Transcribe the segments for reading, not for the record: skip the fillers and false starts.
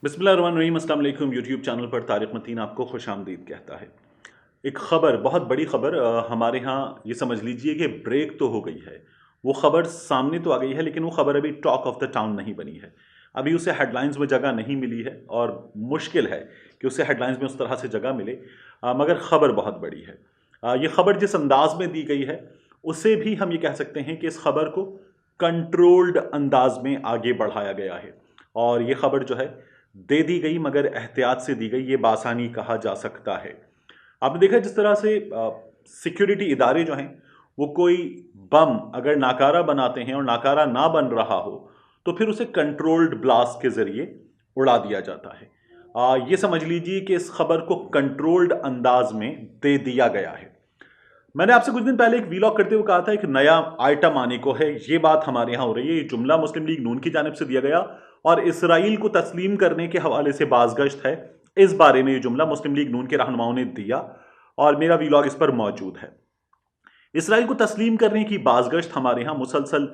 बिस्मिल्लाहिर्रहमानिर्रहीम। अस्सलाम वालेकुम। यूट्यूब चैनल पर तारिक मतीन आपको खुश आमदीद कहता है। एक ख़बर, बहुत बड़ी ख़बर हमारे यहाँ ये समझ लीजिए कि ब्रेक तो हो गई है। वो ख़बर सामने तो आ गई है, लेकिन वो ख़बर अभी टॉक ऑफ द टाउन नहीं बनी है। अभी उसे हेडलाइंस में जगह नहीं मिली है और मुश्किल है कि उसे हेडलाइंस में उस तरह से जगह मिले। मगर ख़बर बहुत बड़ी है। ये ख़बर जिस अंदाज में दी गई है, उसे भी हम ये कह सकते हैं कि इस ख़बर को कंट्रोल्ड अंदाज में आगे बढ़ाया गया है। और ये ख़बर जो है दे दी गई, मगर एहतियात से दी गई, ये बासानी कहा जा सकता है। आपने देखा जिस तरह से सिक्योरिटी इदारे जो हैं, वो कोई बम अगर नाकारा बनाते हैं और नाकारा ना बन रहा हो तो फिर उसे कंट्रोल्ड ब्लास्ट के ज़रिए उड़ा दिया जाता है। ये समझ लीजिए कि इस खबर को कंट्रोल्ड अंदाज में दे दिया गया है। मैंने आपसे कुछ दिन पहले एक वीलॉग करते हुए कहा था एक नया आइटम आने को है, ये बात हमारे यहाँ हो रही है। ये जुमला मुस्लिम लीग नून की जानिब से दिया गया और इसराइल को तस्लीम करने के हवाले से बाज़गश्त है। इस बारे में ये जुमला मुस्लिम लीग नून के रहनुमाओं ने दिया और मेरा वीलॉग इस पर मौजूद है। इसराइल को तस्लीम करने की बाज़गश्त हमारे यहाँ मुसलसल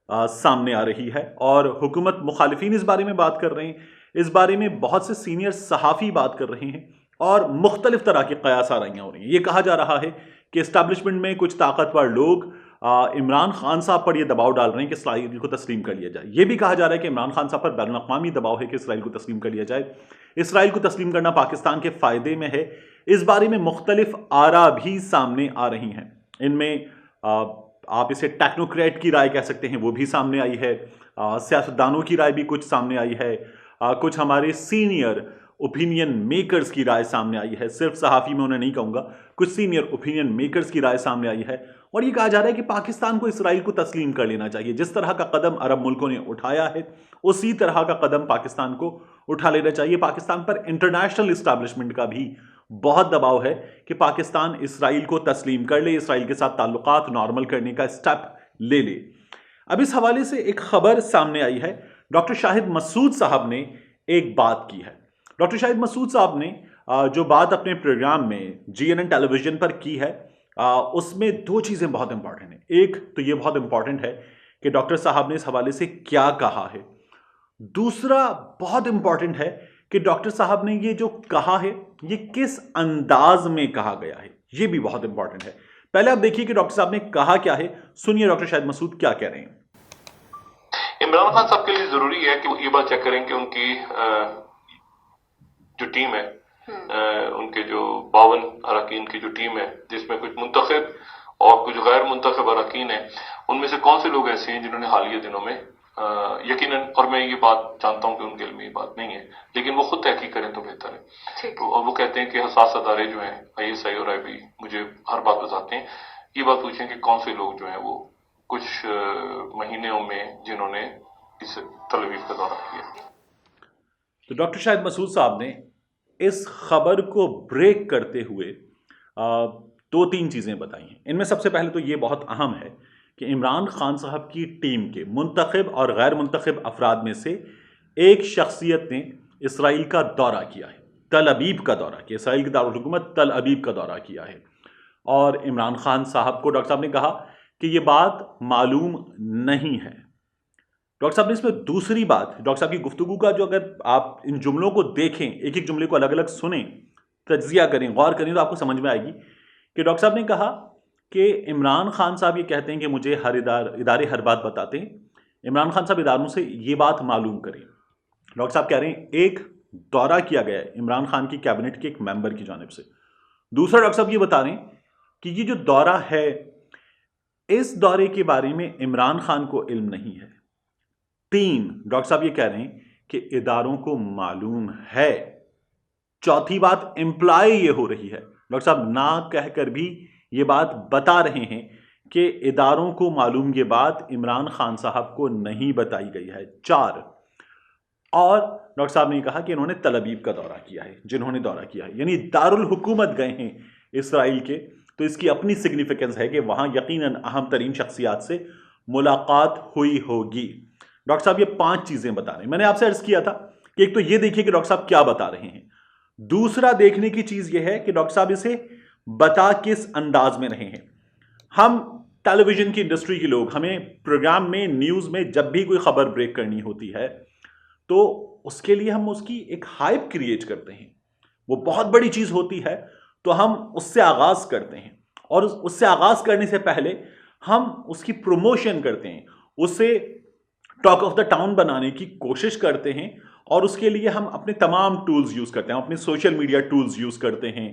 सामने आ रही है और हुकूमत मुखालिफिन इस बारे में बात कर रहे हैं। इस बारे में बहुत से सीनियर सहाफ़ी बात कर रहे हैं और मुख्तलिफ तरह की कयास आराइयाँ हो रही हैं। ये कहा जा रहा है कि इस्टेब्लिशमेंट में कुछ ताकतवर लोग इमरान खान साहब पर यह दबाव डाल रहे हैं कि इसराइल को तस्लीम कर लिया जाए। यह भी कहा जा रहा है कि इमरान खान साहब पर बैनुल अक़वामी दबाव है कि इसराइल को तस्लीम कर लिया जाए। इसराइल को तस्लीम करना पाकिस्तान के फ़ायदे में है। इस बारे में मुख्तलिफ आरा भी सामने आ रही हैं। इनमें आप इसे टेक्नोक्रेट की राय कह सकते हैं, वो भी सामने आई है। सियासतदानों की राय भी कुछ सामने आई है। कुछ हमारे सीनियर ओपिनियन मेकर्स की राय सामने आई है। सिर्फ सहाफ़ी में उन्हें नहीं कहूँगा, कुछ सीनियर ओपिनियन मेकर्स की राय सामने आई है और ये कहा जा रहा है कि पाकिस्तान को इसराइल को तस्लीम कर लेना चाहिए। जिस तरह का कदम अरब मुल्कों ने उठाया है, उसी तरह का कदम पाकिस्तान को उठा लेना चाहिए। पाकिस्तान पर इंटरनेशनल इस्टेब्लिशमेंट का भी बहुत दबाव है कि पाकिस्तान इसराइल को तस्लीम कर ले, इसराइल के साथ ताल्लुकात नॉर्मल करने का स्टेप ले ले। अब इस हवाले से एक खबर सामने आई है। डॉक्टर शाहिद मसूद साहब ने एक बात की है। डॉक्टर शाहिद मसूद साहब ने जो बात अपने प्रोग्राम में GNN टेलीविजन पर की है, उसमें दो चीज़ें बहुत इंपॉर्टेंट हैं। एक तो ये बहुत इंपॉर्टेंट है कि डॉक्टर साहब ने इस हवाले से क्या कहा है। दूसरा बहुत इंपॉर्टेंट है कि डॉक्टर साहब ने ये जो कहा है, ये किस अंदाज में कहा गया है। ये भी बहुत इंपॉर्टेंट है। पहले आप देखिए कि डॉक्टर साहब ने कहा क्या है। सुनिए डॉक्टर शाहिद मसूद क्या कह रहे हैं। इमरान खान साहब के लिए जरूरी है कि वो ये बात चेक करें कि उनकी जो टीम है, उनके जो 52 अरकान की जो टीम है, जिसमें कुछ मुंतखब और कुछ गैर मुंतखब अरकान है, उनमें से कौन से लोग ऐसे हैं जिन्होंने हालिया दिनों में यकीनन, और मैं ये बात जानता हूं कि उनके लिए ये बात नहीं है, लेकिन वो खुद तहकीक करें तो बेहतर है। तो और वो कहते हैं कि हसास अदारे जो हैं ISI और IB मुझे हर बात बताते हैं, ये बात पूछें कि कौन से लोग जो हैं वो कुछ महीनों में जिन्होंने इस तल अवीव का दौरा किया। तो डॉक्टर शाहिद मसूद साहब ने इस खबर को ब्रेक करते हुए दो तीन चीज़ें बताई हैं। इनमें सबसे पहले तो ये बहुत अहम है कि इमरान खान साहब की टीम के मुंतखब और गैर मुंतखब अफराद में से एक शख्सियत ने इसराइल का दौरा किया है, तल अबीब का दौरा किया, इसराइल की दारुल हुकूमत तल अबीब का दौरा किया है। और इमरान खान साहब को डॉक्टर साहब ने कहा कि ये बात मालूम नहीं है। डॉक्टर साहब ने इसमें दूसरी बात, डॉक्टर साहब की गुफ्तगू का जो, अगर आप इन जुमलों को देखें, एक एक जुमले को अलग अलग सुने, तज्जिया करें, गौर करें, तो आपको समझ में आएगी कि डॉक्टर साहब ने कहा कि इमरान खान साहब ये कहते हैं कि मुझे हर इदारे हर बात बताते हैं। इमरान खान साहब इदारों से ये बात मालूम करें। डॉक्टर साहब कह रहे हैं एक दौरा किया गया है इमरान खान की कैबिनेट के एक मेंबर की जानिब से। दूसरा डॉक्टर साहब ये बता रहे हैं कि ये जो दौरा है, इस दौरे के बारे में इमरान खान को इल्म नहीं है। तीन, डॉक्टर साहब ये कह रहे हैं कि इदारों को मालूम है। चौथी बात, इंप्लाई ये हो रही है, डॉक्टर साहब ना कहकर भी ये बात बता रहे हैं कि इदारों को मालूम, ये बात इमरान खान साहब को नहीं बताई गई है। चार, और डॉक्टर साहब ने कहा कि इन्होंने तल अबीब का दौरा किया है, जिन्होंने दौरा किया है यानी दारुल हुकूमत गए हैं इसराइल के, तो इसकी अपनी सिग्निफिकेंस है कि वहां यकीनन अहम तरीन शख्सियात से मुलाकात हुई होगी। डॉक्टर साहब ये 5 चीजें बता रहे हैं। मैंने आपसे अर्ज किया था कि एक तो ये देखिए कि डॉक्टर साहब क्या बता रहे हैं। दूसरा देखने की चीज ये है कि डॉक्टर साहब इसे बता किस अंदाज में रहे हैं। हम टेलीविजन की इंडस्ट्री के लोग, हमें प्रोग्राम में, न्यूज में जब भी कोई खबर ब्रेक करनी होती है تو اس کے لیے ہم اس کی ایک ہائپ کریٹ کرتے ہیں. وہ بہت بڑی چیز ہوتی ہے تو ہم اس سے آغاز کرتے ہیں, اور اس سے آغاز کرنے سے پہلے ہم اس کی پروموشن کرتے ہیں, اسے ٹاک آف دا ٹاؤن بنانے کی کوشش کرتے ہیں, اور اس کے لیے ہم اپنے تمام ٹولز یوز کرتے ہیں, اپنے سوشل میڈیا ٹولز یوز کرتے ہیں.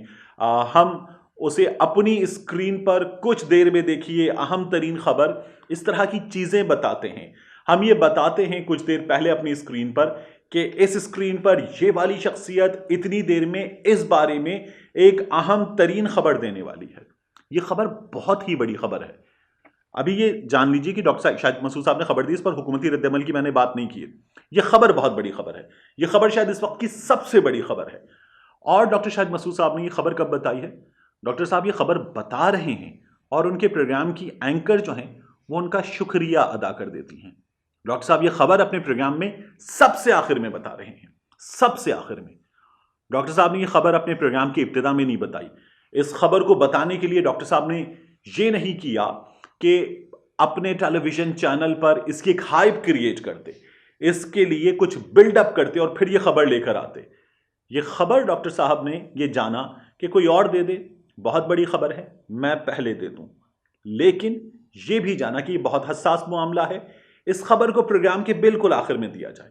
ہم اسے اپنی اسکرین پر کچھ دیر میں دیکھیے اہم ترین خبر, اس طرح کی چیزیں بتاتے ہیں. ہم یہ بتاتے ہیں کچھ دیر پہلے اپنی اسکرین پر کہ اس اسکرین پر یہ والی شخصیت اتنی دیر میں اس بارے میں ایک اہم ترین خبر دینے والی ہے. یہ خبر بہت ہی بڑی خبر ہے. ابھی یہ جان لیجیے کہ ڈاکٹر شاہد مسعود صاحب نے خبر دی, اس پر حکومتی رد عمل کی میں نے بات نہیں کی ہے. یہ خبر بہت بڑی خبر ہے. یہ خبر شاید اس وقت کی سب سے بڑی خبر ہے. اور ڈاکٹر شاہد مسعود صاحب نے یہ خبر کب بتائی ہے؟ ڈاکٹر صاحب یہ خبر بتا رہے ہیں اور ان کے پروگرام کی اینکر جو ہیں وہ ان کا شکریہ ادا کر دیتی ہیں. ڈاکٹر صاحب یہ خبر اپنے پروگرام میں سب سے آخر میں بتا رہے ہیں, سب سے آخر میں. ڈاکٹر صاحب نے یہ خبر اپنے پروگرام کی ابتدا میں نہیں بتائی. اس خبر کو بتانے کے لیے ڈاکٹر صاحب نے یہ نہیں کیا کہ اپنے ٹیلی ویژن چینل پر اس کی ایک ہائپ کریٹ کرتے, اس کے لیے کچھ بلڈ اپ کرتے اور پھر یہ خبر لے کر آتے. یہ خبر ڈاکٹر صاحب نے یہ جانا کہ کوئی اور دے دے, بہت بڑی خبر ہے, میں پہلے دے دوں. لیکن یہ بھی جانا کہ یہ بہت حساس معاملہ ہے, اس خبر کو پروگرام کے بالکل آخر میں دیا جائے.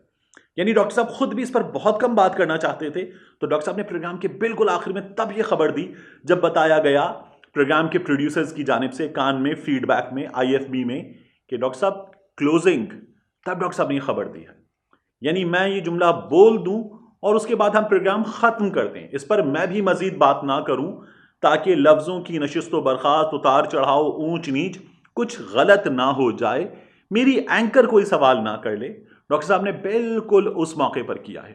یعنی ڈاکٹر صاحب خود بھی اس پر بہت کم بات کرنا چاہتے تھے, تو ڈاکٹر صاحب نے پروگرام کے بالکل آخر میں تب یہ خبر دی جب بتایا گیا پروگرام کے پروڈیوسرز کی جانب سے کان میں فیڈ بیک میں IFB میں کہ ڈاکٹر صاحب کلوزنگ, تب ڈاکٹر صاحب نے یہ خبر دی ہے. یعنی میں یہ جملہ بول دوں اور اس کے بعد ہم پروگرام ختم کر دیں, اس پر میں بھی مزید بات نہ کروں تاکہ لفظوں کی نشست و برخاست, اتار چڑھاؤ, اونچ نیچ کچھ غلط نہ ہو جائے, میری اینکر کوئی سوال نہ کر لے. ڈاکٹر صاحب نے بالکل اس موقع پر کیا ہے.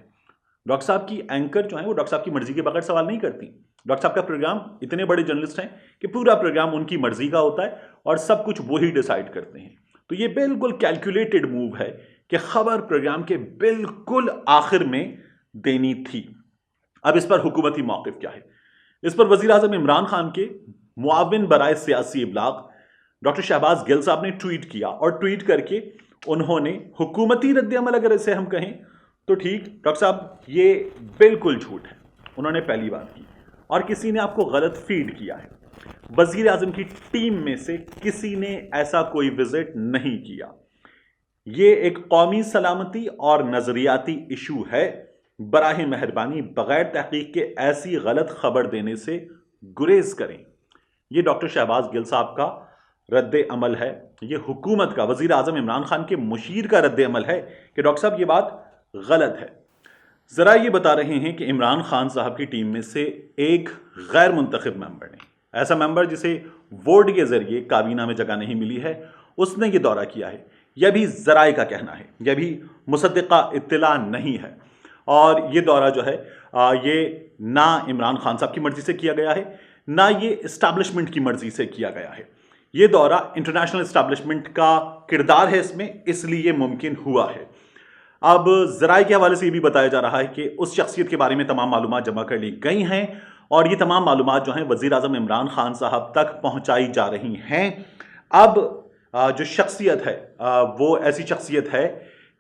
ڈاکٹر صاحب کی اینکر جو ہیں وہ ڈاکٹر صاحب کی مرضی کے بغیر سوال نہیں کرتی. ڈاکٹر صاحب کا پروگرام اتنے بڑے جرنلسٹ ہیں کہ پورا پروگرام ان کی مرضی کا ہوتا ہے اور سب کچھ وہی ڈیسائیڈ کرتے ہیں. تو یہ بالکل کیلکولیٹڈ موو ہے کہ خبر پروگرام کے بالکل آخر میں دینی تھی. اب اس پر حکومتی موقف کیا ہے؟ اس پر وزیر اعظم عمران خان کے معاون برائے سیاسی ابلاغ ڈاکٹر شہباز گل صاحب نے ٹویٹ کیا, اور ٹویٹ کر کے انہوں نے حکومتی رد عمل اگر اسے ہم کہیں تو ٹھیک, ڈاکٹر صاحب یہ بالکل جھوٹ ہے, انہوں نے پہلی بات کی, اور کسی نے آپ کو غلط فیڈ کیا ہے. وزیر اعظم کی ٹیم میں سے کسی نے ایسا کوئی وزٹ نہیں کیا. یہ ایک قومی سلامتی اور نظریاتی ایشو ہے. براہ مہربانی بغیر تحقیق کے ایسی غلط خبر دینے سے گریز کریں. یہ ڈاکٹر شہباز گل صاحب کا رد عمل ہے, یہ حکومت کا, وزیر اعظم عمران خان کے مشیر کا رد عمل ہے کہ ڈاکٹر صاحب یہ بات غلط ہے. ذرا یہ بتا رہے ہیں کہ عمران خان صاحب کی ٹیم میں سے ایک غیر منتخب ممبر نے, ایسا ممبر جسے ووٹ کے ذریعے کابینہ میں جگہ نہیں ملی ہے, اس نے یہ دورہ کیا ہے. یہ بھی ذرائع کا کہنا ہے, یہ بھی مصدقہ اطلاع نہیں ہے. اور یہ دورہ جو ہے یہ نہ عمران خان صاحب کی مرضی سے کیا گیا ہے, نہ یہ اسٹیبلشمنٹ کی مرضی سے کیا گیا ہے. یہ دورہ انٹرنیشنل اسٹیبلشمنٹ کا کردار ہے اس میں, اس لیے ممکن ہوا ہے. اب ذرائع کے حوالے سے یہ بھی بتایا جا رہا ہے کہ اس شخصیت کے بارے میں تمام معلومات جمع کر لی گئی ہیں, اور یہ تمام معلومات جو ہیں وزیر اعظم عمران خان صاحب تک پہنچائی جا رہی ہیں. اب جو شخصیت ہے وہ ایسی شخصیت ہے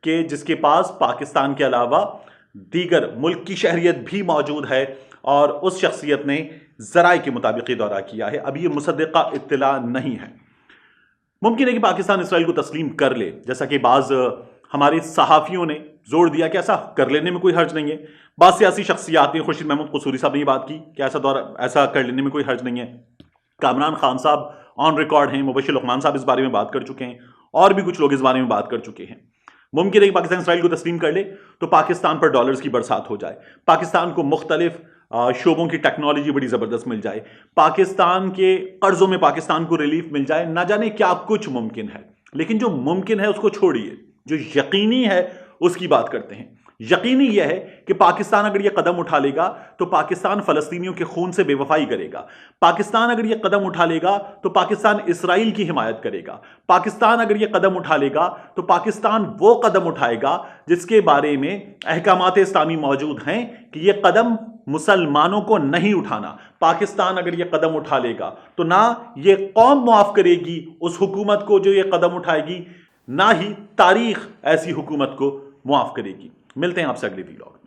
کہ جس کے پاس پاکستان کے علاوہ دیگر ملک کی شہریت بھی موجود ہے, اور اس شخصیت نے ذرائع کے مطابق یہ دورہ کیا ہے. اب یہ مصدقہ اطلاع نہیں ہے. ممکن ہے کہ پاکستان اسرائیل کو تسلیم کر لے, جیسا کہ بعض ہمارے صحافیوں نے زور دیا کہ ایسا کر لینے میں کوئی حرج نہیں ہے. بعض سیاسی شخصیات نے, خورشید محمود قصوری صاحب نے یہ بات کی کہ ایسا کر لینے میں کوئی حرج نہیں ہے. کامران خان صاحب آن ریکارڈ ہیں, مبشر لقمان صاحب اس بارے میں بات کر چکے ہیں, اور بھی کچھ لوگ اس بارے میں بات کر چکے ہیں. ممکن ہے کہ پاکستان اسرائیل کو تسلیم کر لے تو پاکستان پر ڈالرز کی برسات ہو جائے, پاکستان کو مختلف شعبوں کی ٹیکنالوجی بڑی زبردست مل جائے, پاکستان کے قرضوں میں پاکستان کو ریلیف مل جائے, نہ جانے کیا کچھ ممکن ہے. لیکن جو ممکن ہے اس کو چھوڑیے, جو یقینی ہے اس کی بات کرتے ہیں. یقینی یہ ہے کہ پاکستان اگر یہ قدم اٹھا لے گا تو پاکستان فلسطینیوں کے خون سے بے وفائی کرے گا. پاکستان اگر یہ قدم اٹھا لے گا تو پاکستان اسرائیل کی حمایت کرے گا. پاکستان اگر یہ قدم اٹھا لے گا تو پاکستان وہ قدم اٹھائے گا جس کے بارے میں احکامات اسلامی موجود ہیں کہ یہ قدم مسلمانوں کو نہیں اٹھانا. پاکستان اگر یہ قدم اٹھا لے گا تو نہ یہ قوم معاف کرے گی اس حکومت کو جو یہ قدم اٹھائے گی, نہ ہی تاریخ ایسی حکومت کو معاف کرے گی. ملتے ہیں آپ سے اگلی ویلاگ